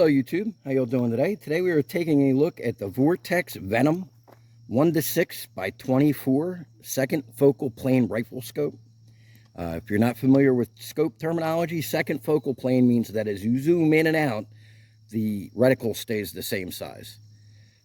YouTube, how y'all doing today? Today we are taking a look at the Vortex Venom 1:6 by 24 second focal plane rifle scope. If you're not familiar with scope terminology, second focal plane means that as you zoom in and out, the reticle stays the same size.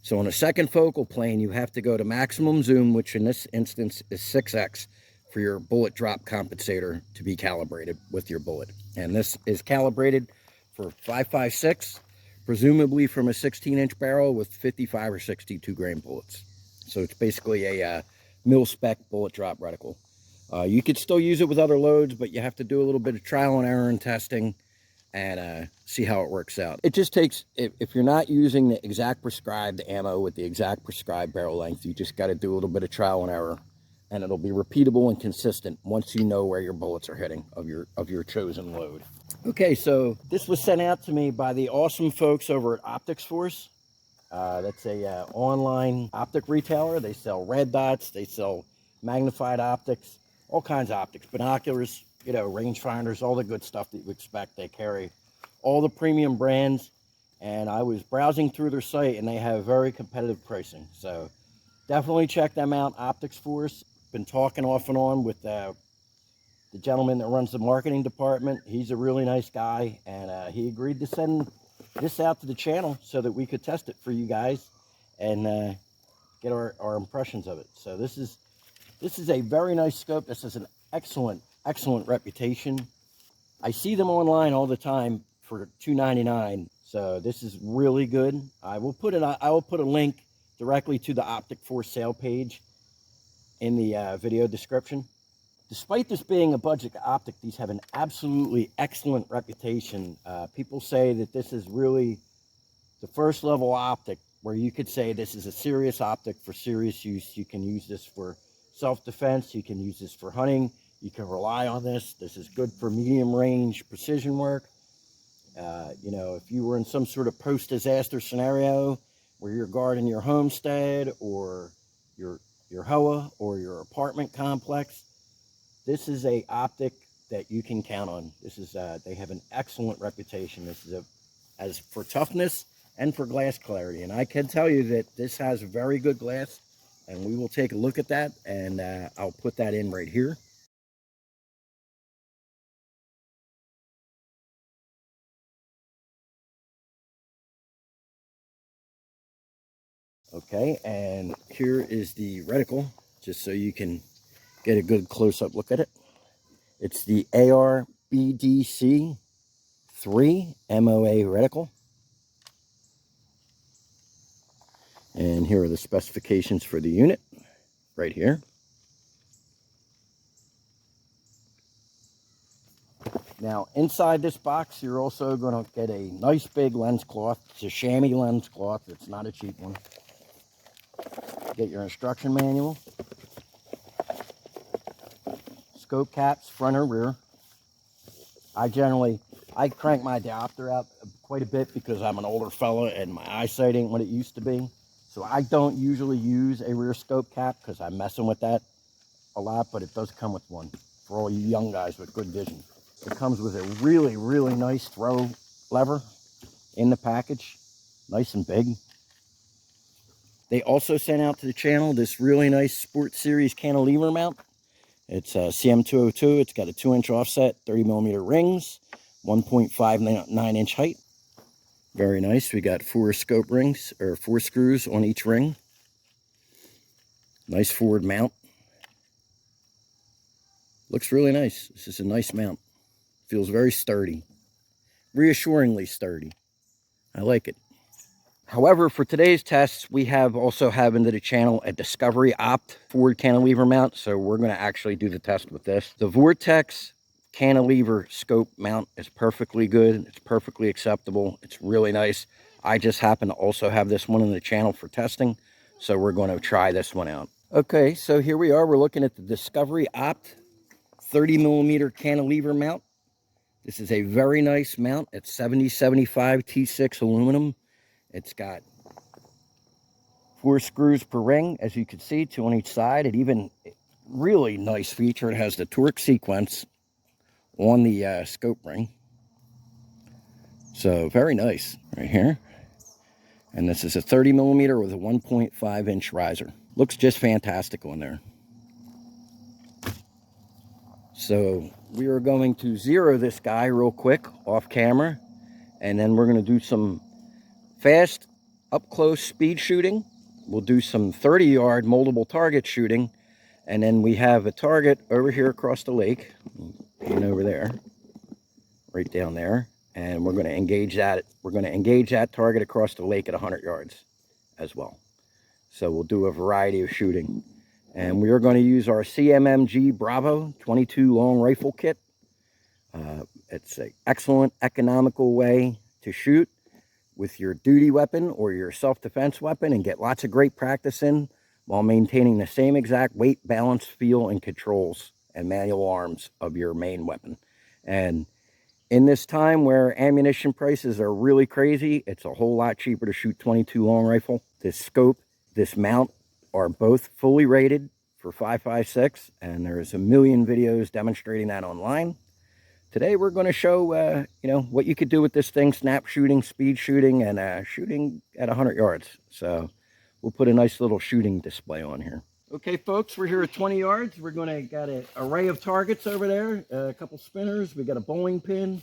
So on a second focal plane, you have to go to maximum zoom, which in this instance is 6x, for your bullet drop compensator to be calibrated with your bullet. And this is calibrated for 5.56, presumably from a 16-inch barrel with 55 or 62 grain bullets. So it's basically a mil-spec bullet drop reticle. You could still use it with other loads, but you have to do a little bit of trial and error and testing and see how it works out. It just takes, if you're not using the exact prescribed ammo with the exact prescribed barrel length, you just got to do a little bit of trial and error, and it'll be repeatable and consistent once you know where your bullets are hitting of your chosen load. Okay, so this was sent out to me by the awesome folks over at Optics Force. That's a online optic retailer. They sell red dots, they sell magnified optics, all kinds of optics, binoculars, you know, rangefinders, all the good stuff that you expect. They carry all the premium brands, and I was browsing through their site, and they have very competitive pricing. So definitely check them out, Optics Force. Been talking off and on with the gentleman that runs the marketing department. He's a really nice guy, and he agreed to send this out to the channel so that we could test it for you guys and get our impressions of it. So this is a very nice scope. This is an excellent reputation. I see them online all the time for $2.99, so this is really good. I will put a link directly to the Optic Force sale page in the video description. Despite this being a budget optic, these have an absolutely excellent reputation. People say that this is really the first level optic where you could say this is a serious optic for serious use. You can use this for self-defense. You can use this for hunting. You can rely on this. This is good for medium range precision work. You know, if you were in some sort of post-disaster scenario where you're guarding your homestead or your HOA or your apartment complex, this is a optic that you can count on. This is they have an excellent reputation. This is as for toughness and for glass clarity, and I can tell you that this has very good glass, and we will take a look at that, and I'll put that in right here. Okay, and here is the reticle, just so you can get a good close-up look at it. It's the AR-BDC 3 MOA reticle. And here are the specifications for the unit, right here. Now, inside this box, you're also going to get a nice big lens cloth. It's a chamois lens cloth. It's not a cheap one. Get your instruction manual. Scope caps, front or rear. I crank my diopter out quite a bit because I'm an older fella and my eyesight ain't what it used to be. So I don't usually use a rear scope cap because I'm messing with that a lot, but it does come with one for all you young guys with good vision. It comes with a really, really nice throw lever in the package, nice and big. They also sent out to the channel this really nice Sport Series cantilever mount. It's a CM202. It's got a 2-inch offset, 30mm rings, 1.59-inch height. Very nice. We got 4 scope rings, or 4 screws on each ring. Nice forward mount. Looks really nice. This is a nice mount. Feels very sturdy. Reassuringly sturdy. I like it. However, for today's tests, we also have into the channel a Discovery Opt forward cantilever mount, so we're going to actually do the test with this. The Vortex cantilever scope mount is perfectly good. It's perfectly acceptable. It's really nice. I just happen to also have this one in the channel for testing, so we're going to try this one out. Okay, so here we are. We're looking at the Discovery Opt 30mm cantilever mount. This is a very nice mount. It's 7075 T6 aluminum. It's got 4 screws per ring, as you can see, 2 on each side. It even, really nice feature, it has the torque sequence on the scope ring. So very nice right here. And this is a 30 millimeter with a 1.5 inch riser. Looks just fantastic on there. So we are going to zero this guy real quick off camera, and then we're going to do some fast up close speed shooting. We'll do some 30-yard moldable target shooting, and then we have a target over here across the lake, and over there, right down there, and we're going to engage that. We're going to engage that target across the lake at 100 yards as well. So we'll do a variety of shooting. And we are going to use our CMMG Bravo 22 long rifle kit. It's an excellent economical way to shoot with your duty weapon or your self-defense weapon and get lots of great practice in while maintaining the same exact weight, balance, feel, and controls and manual arms of your main weapon. And in this time where ammunition prices are really crazy, it's a whole lot cheaper to shoot 22 long rifle. This scope, this mount are both fully rated for 5.56, and there's a million videos demonstrating that online. Today we're going to show what you could do with this thing: snap shooting, speed shooting, and shooting at 100 yards. So we'll put a nice little shooting display on here. Okay, folks, we're here at 20 yards. We're going to got an array of targets over there, a couple spinners. We got a bowling pin.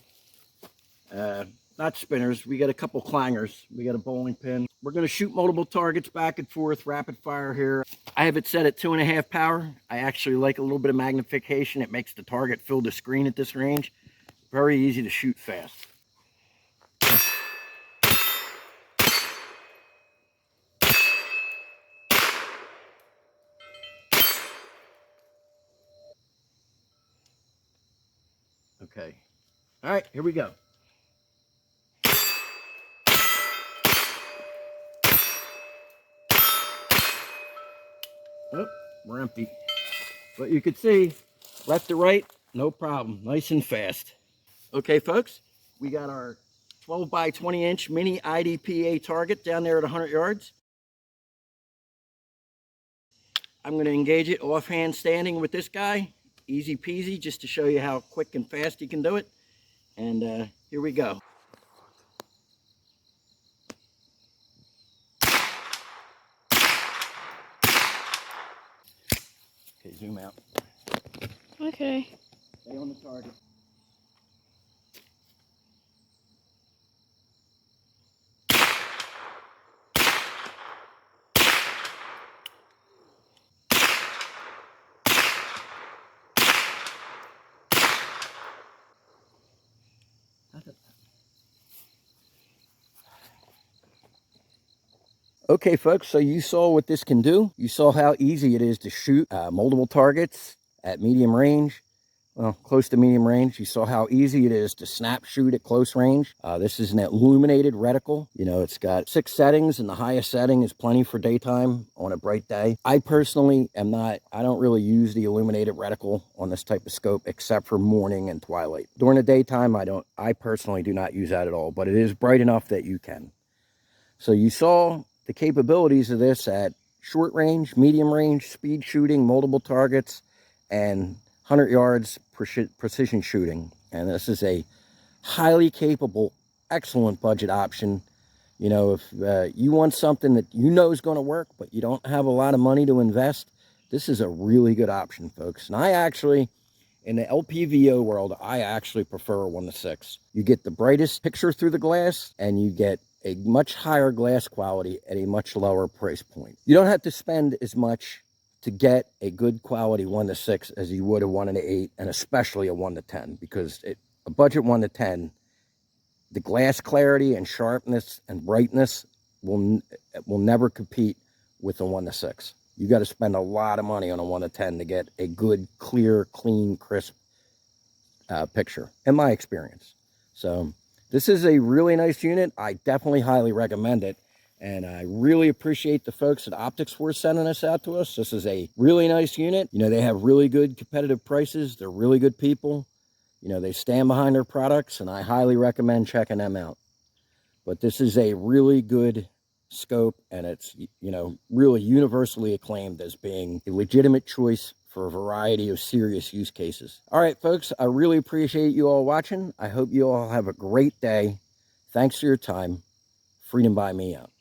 Not spinners, we got a couple clangers. We got a bowling pin. We're going to shoot multiple targets back and forth, rapid fire here. I have it set at 2.5 power. I actually like a little bit of magnification. It makes the target fill the screen at this range. Very easy to shoot fast. Okay. All right, here we go. Oh, we're empty. But you can see, left to right, no problem. Nice and fast. Okay, folks, we got our 12 by 20 inch mini IDPA target down there at 100 yards. I'm going to engage it offhand standing with this guy. Easy peasy, just to show you how quick and fast you can do it. And here we go. Okay, zoom out. Okay. Stay on the target. Okay, folks, so you saw what this can do. You saw how easy it is to shoot multiple targets at medium range. Well, close to medium range. You saw how easy it is to snap shoot at close range. This is an illuminated reticle. You know, it's got 6 settings, and the highest setting is plenty for daytime on a bright day. I personally I don't really use the illuminated reticle on this type of scope except for morning and twilight. During the daytime, I personally do not use that at all, but it is bright enough that you can. So you saw the capabilities of this at short range, medium range, speed shooting, multiple targets, and 100 yards precision shooting. And this is a highly capable, excellent budget option. You know, if you want something that you know is going to work, but you don't have a lot of money to invest, this is a really good option, folks. And I actually, in the LPVO world, I actually prefer a 1:6. You get the brightest picture through the glass, and you get a much higher glass quality at a much lower price point. You don't have to spend as much to get a good quality 1:6 as you would a 1:8, and especially a 1:10, because a budget 1:10, the glass clarity and sharpness and brightness will never compete with a 1:6. You got to spend a lot of money on a 1:10 to get a good, clear, clean, crisp picture, in my experience. So this is a really nice unit. I definitely highly recommend it. And I really appreciate the folks at Optics for sending this out to us. This is a really nice unit. You know, they have really good competitive prices. They're really good people. You know, they stand behind their products, and I highly recommend checking them out. But this is a really good scope, and it's, you know, really universally acclaimed as being a legitimate choice for a variety of serious use cases. All right, folks, I really appreciate you all watching. I hope you all have a great day. Thanks for your time. Freedom by me out.